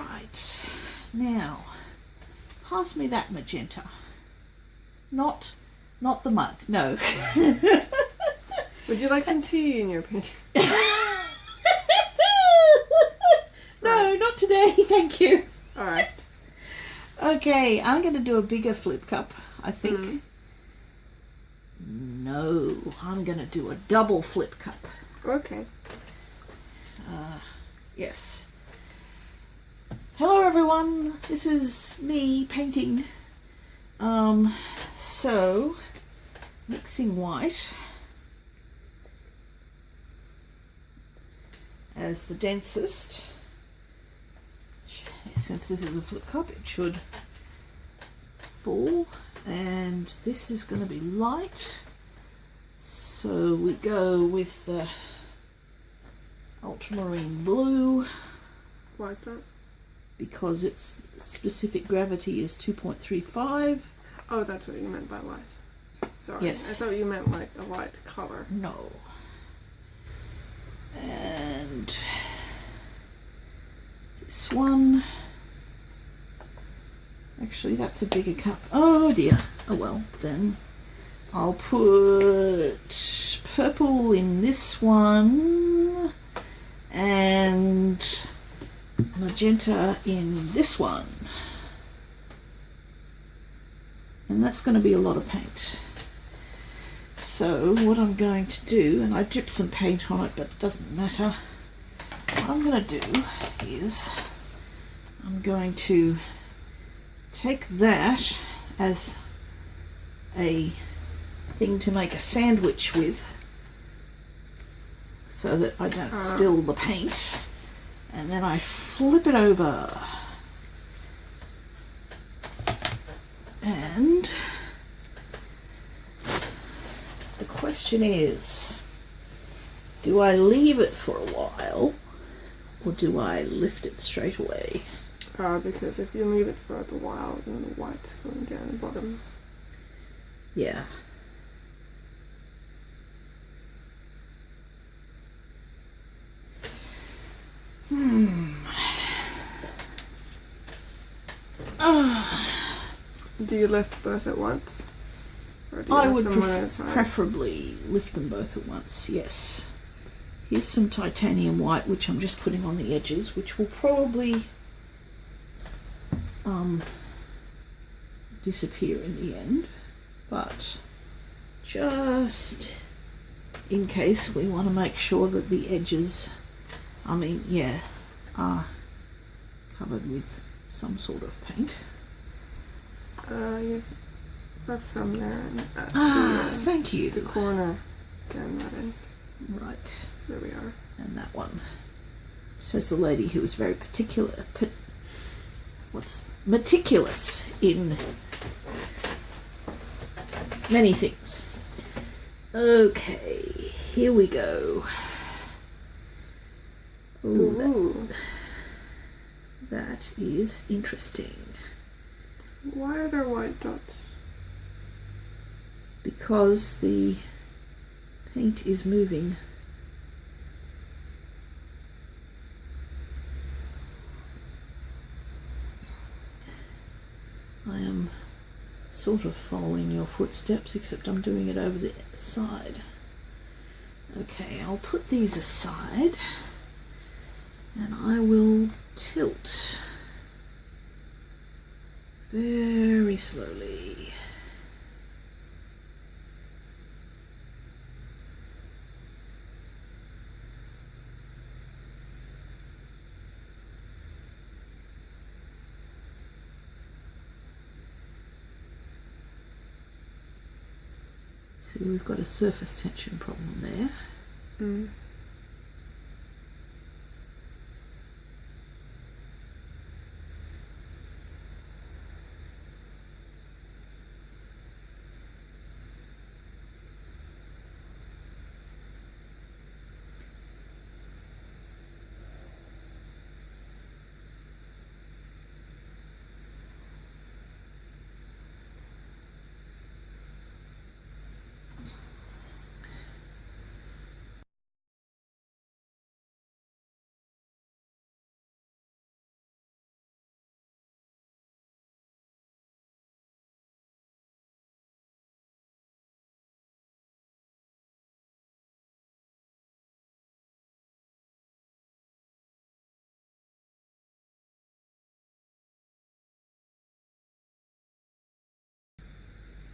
Right, now pass me that magenta. Not the mug, no. Would you like some tea in your painting? No, not today, thank you. Alright. Okay, I'm going to do a bigger flip cup, I think. No, I'm going to do a double flip cup. Okay. Yes. Hello everyone, this is me painting. So, mixing white as the densest. Since this is a flip cup, it should fall, and this is going to be light, so we go with the Ultramarine blue. Why is that? Because its specific gravity is 2.35. Oh, that's what you meant by white. Sorry. Yes. I thought you meant like a white color. No. And this one. Actually, that's a bigger cup. Oh dear. Oh well, then I'll put purple in this one and magenta in this one. And that's going to be a lot of paint. So what I'm going to do, and I dripped some paint on it, but it doesn't matter. What I'm going to do is I'm going to take that as a thing to make a sandwich with so that I don't spill the paint, and then I flip it over and the question is, do I leave it for a while or do I lift it straight away? Because if you leave it for a while, then the white's going down the bottom. Yeah. Do you lift both at once? Or do you I lift would them one at a time? preferably lift them both at once, yes. Here's some titanium white, which I'm just putting on the edges, which will probably disappear in the end, but just in case, we want to make sure that the edges, are covered with some sort of paint. You have some there. Thank you. The corner. Down that end. Right. There we are. And that one. Says the lady who was very meticulous in many things. Okay, here we go. Ooh, that is interesting. Why are there white dots? Because the paint is moving. I am sort of following your footsteps, except I'm doing it over the side. Okay, I'll put these aside and I will tilt very slowly. See, we've got a surface tension problem there.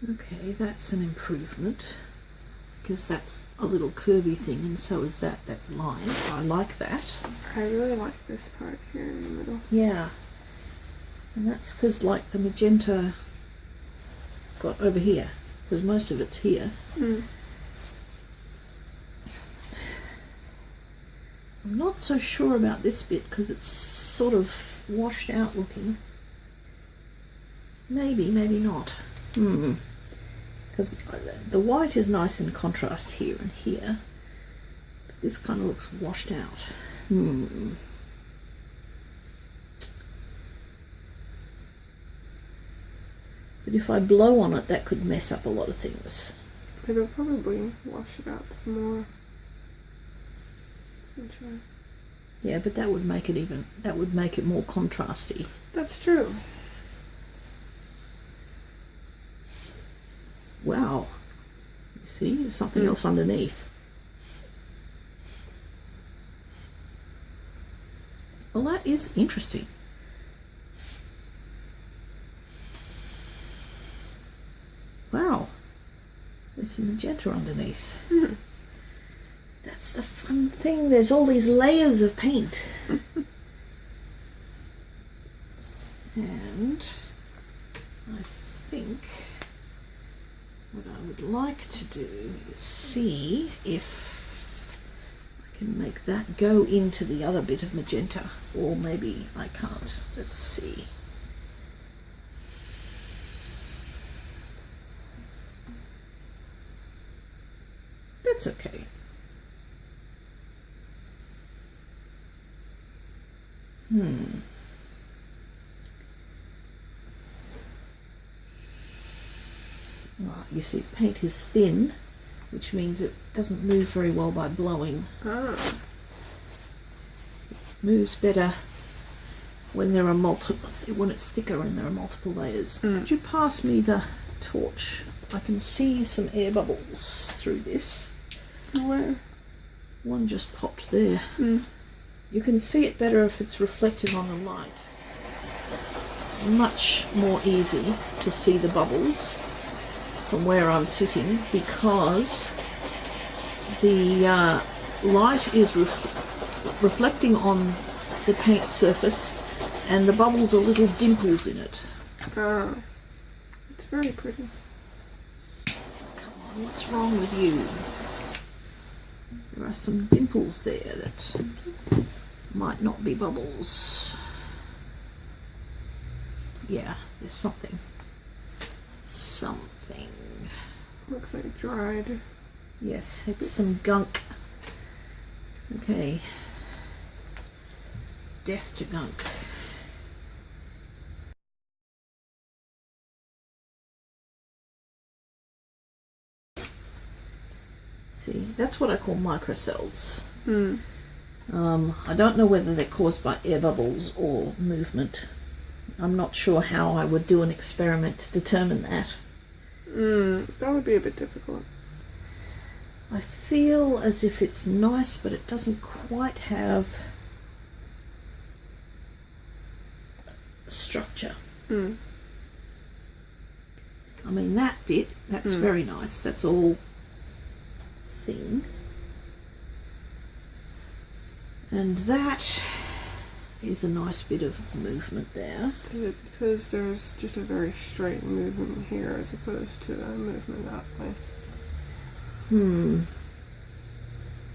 Okay, that's an improvement, because that's a little curvy thing, and so is that. That's lined. I like that. I really like this part here in the middle. Yeah. And that's because, like, the magenta got over here, because most of it's here. Mm. I'm not so sure about this bit, because it's sort of washed out looking. Maybe, maybe not. Because the white is nice in contrast here and here, but this kind of looks washed out. But if I blow on it, that could mess up a lot of things. It'll probably wash it out some more. Sunshine. Yeah, but that would make it more contrasty. That's true. Wow. You see, there's something else underneath. Well, that is interesting. Wow. There's some magenta underneath. That's the fun thing. There's all these layers of paint. And I think what I would like to do is see if I can make that go into the other bit of magenta, or maybe I can't. Let's see. That's okay. Well, you see, paint is thin, which means it doesn't move very well by blowing. It moves better when there are when it's thicker and there are multiple layers. Could you pass me the torch? I can see some air bubbles through this. Where? One just popped there. You can see it better if it's reflected on the light. Much more easy to see the bubbles from where I'm sitting, because the light is reflecting on the paint surface, and the bubbles are little dimples in it. It's very pretty. Come on, what's wrong with you? There are some dimples there that might not be bubbles. Yeah, there's something. Something. Looks like dried. Yes, it's some gunk. Okay. Death to gunk. See, that's what I call microcells. I don't know whether they're caused by air bubbles or movement. I'm not sure how I would do an experiment to determine that. That would be a bit difficult. I feel as if it's nice, but it doesn't quite have structure. I mean, that bit, that's very nice. That's all thin. And that is a nice bit of movement there. Is it because there's just a very straight movement here as opposed to a movement that way?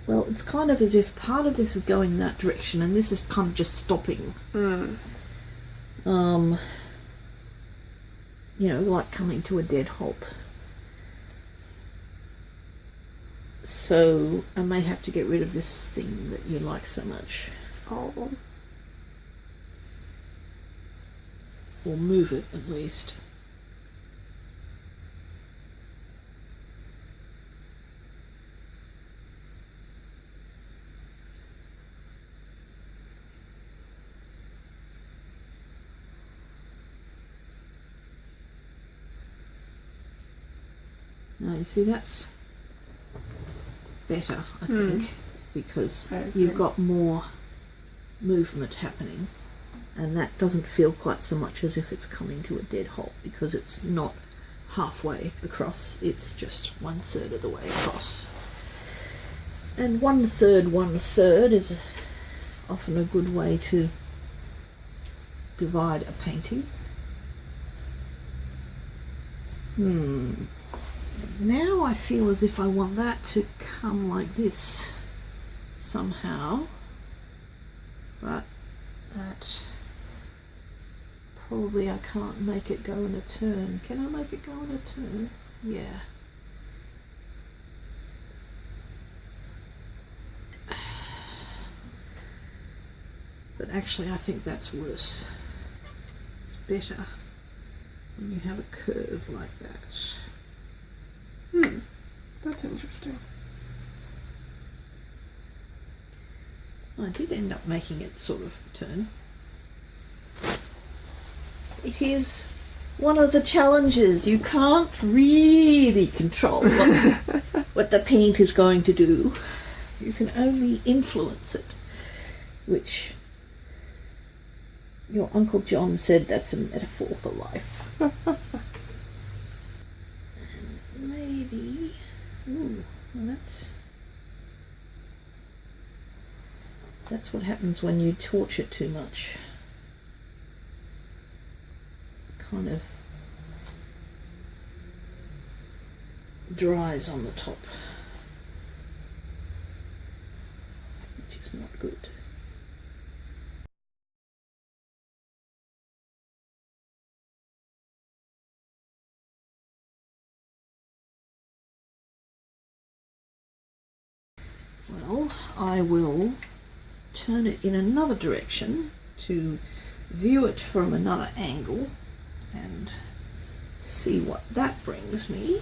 Well, it's kind of as if part of this is going that direction and this is kind of just stopping. You know, like coming to a dead halt. So I may have to get rid of this thing that you like so much. Oh. Or move it, at least. Now, you see, that's better, I think, because you've got more movement happening. And that doesn't feel quite so much as if it's coming to a dead halt, because it's not halfway across, it's just 1/3 of the way across. And 1/3 is often a good way to divide a painting. Now I feel as if I want that to come like this somehow, but that probably I can't make it go in a turn. Can I make it go in a turn? Yeah. But actually I think that's worse. It's better when you have a curve like that. That's interesting. I did end up making it sort of turn. It is one of the challenges. You can't really control what the paint is going to do. You can only influence it, which your Uncle John said that's a metaphor for life. And maybe, well that's what happens when you torch it too much. Kind of dries on the top, which is not good. Well, I will turn it in another direction to view it from another angle and see what that brings me.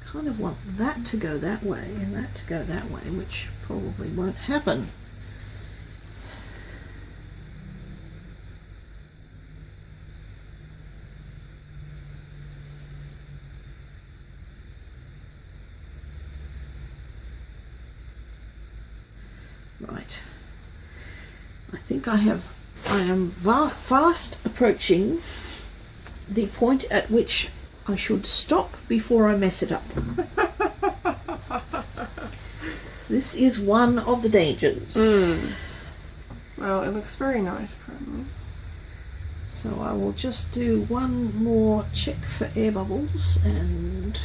Kind of want that to go that way and that to go that way, which probably won't happen. Right, I think I am fast approaching the point at which I should stop before I mess it up. This is one of the dangers. Well, it looks very nice currently. So I will just do one more check for air bubbles and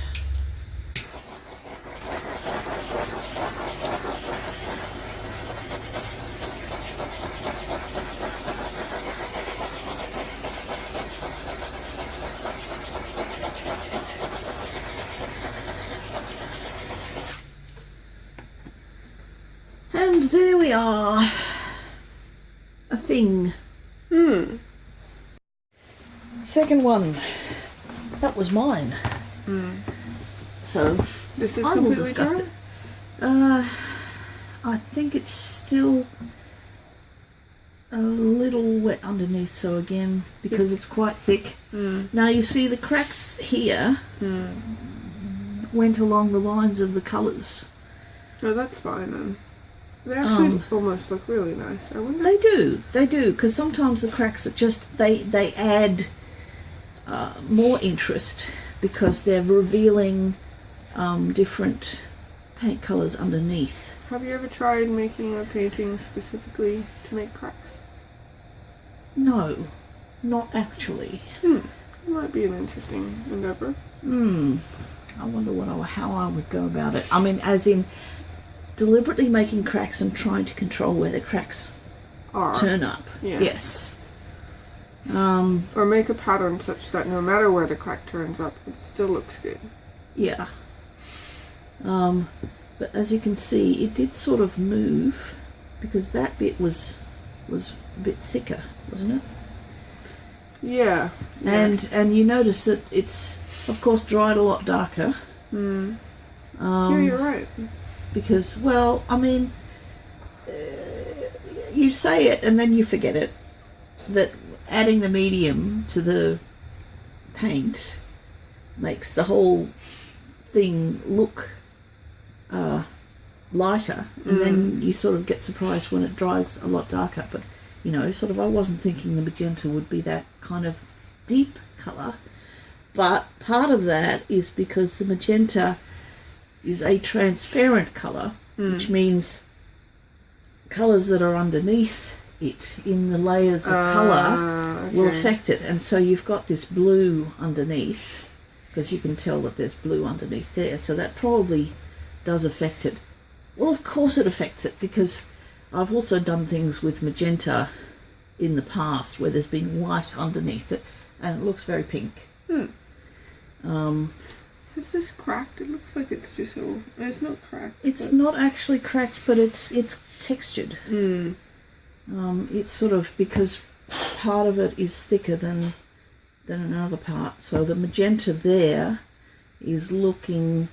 there we are. A thing. Second one. That was mine. So this is I will completely discuss dry? it. I think it's still a little wet underneath, so again, because it's quite thick. Now you see the cracks here went along the lines of the colours. Oh, that's fine then. They actually almost look really nice. I wonder. They do, because sometimes the cracks are just, they add more interest because they're revealing different paint colours underneath. Have you ever tried making a painting specifically to make cracks? No, not actually. It might be an interesting endeavour. I wonder how I would go about it. I mean, as in deliberately making cracks and trying to control where the cracks turn up. Yes. Or make a pattern such that no matter where the crack turns up, it still looks good. Yeah. But as you can see, it did sort of move because that bit was a bit thicker, wasn't it? Yeah. And you notice that it's of course dried a lot darker. Yeah, you're right. Because, well, I mean, you say it and then you forget it, that adding the medium to the paint makes the whole thing look lighter, and then you sort of get surprised when it dries a lot darker. But you know, sort of, I wasn't thinking the magenta would be that kind of deep colour, but part of that is because the magenta is a transparent colour, which means colours that are underneath it in the layers of colour will affect it. And so you've got this blue underneath, because you can tell that there's blue underneath there, so that probably does affect it. Well, of course it affects it, because I've also done things with magenta in the past where there's been white underneath it and it looks very pink. Is this cracked? It looks like it's just so... It's not cracked. It's not actually cracked, but it's textured. It's sort of, because part of it is thicker than another part. So the magenta there is looking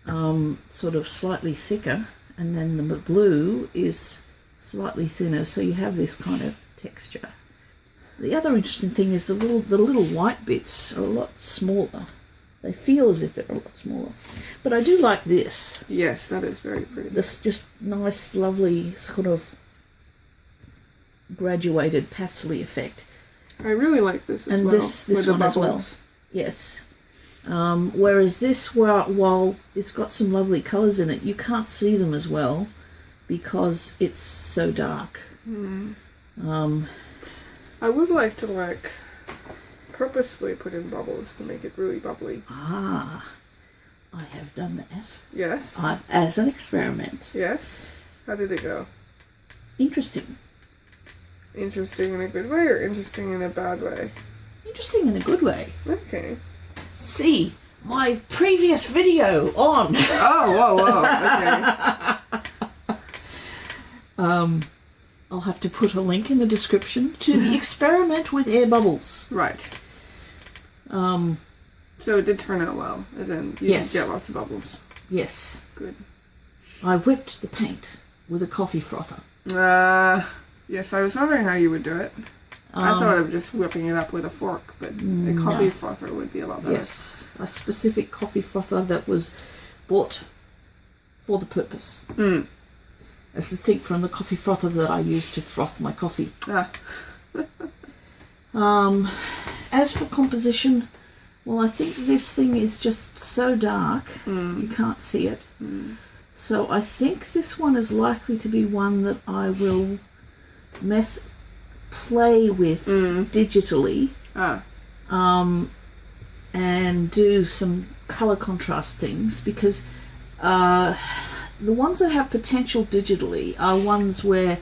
sort of slightly thicker, and then the blue is slightly thinner. So you have this kind of texture. The other interesting thing is the little white bits are a lot smaller. They feel as if they're a lot smaller. But I do like this. Yes, that is very pretty. This just nice, lovely sort of graduated pastely effect. I really like this as well. And this one as well. Yes. Whereas this, while it's got some lovely colours in it, you can't see them as well because it's so dark. I would like to purposefully put in bubbles to make it really bubbly. I have done that. Yes. As an experiment. Yes. How did it go? Interesting. Interesting in a good way or interesting in a bad way? Interesting in a good way. Okay. See my previous video on. Oh, whoa, okay. I'll have to put a link in the description to the experiment with air bubbles. Right. So it did turn out well, as in you did get lots of bubbles. Yes. Good. I whipped the paint with a coffee frother. Yes, I was wondering how you would do it. I thought of just whipping it up with a fork, but a coffee frother would be a lot better. Yes, a specific coffee frother that was bought for the purpose. As distinct from the coffee frother that I use to froth my coffee. As for composition, well, I think this thing is just so dark you can't see it. So I think this one is likely to be one that I will play with digitally and do some color contrast things, because the ones that have potential digitally are ones where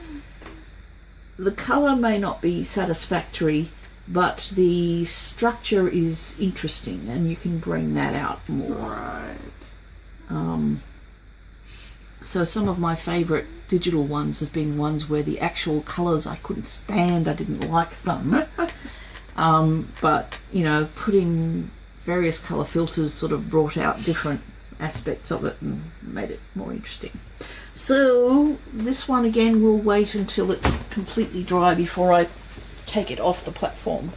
the color may not be satisfactory, but the structure is interesting and you can bring that out more. Right. So some of my favorite digital ones have been ones where the actual colors I couldn't stand, I didn't like them. But, you know, putting various color filters sort of brought out different aspects of it and made it more interesting. So this one again will wait until it's completely dry before I take it off the platform.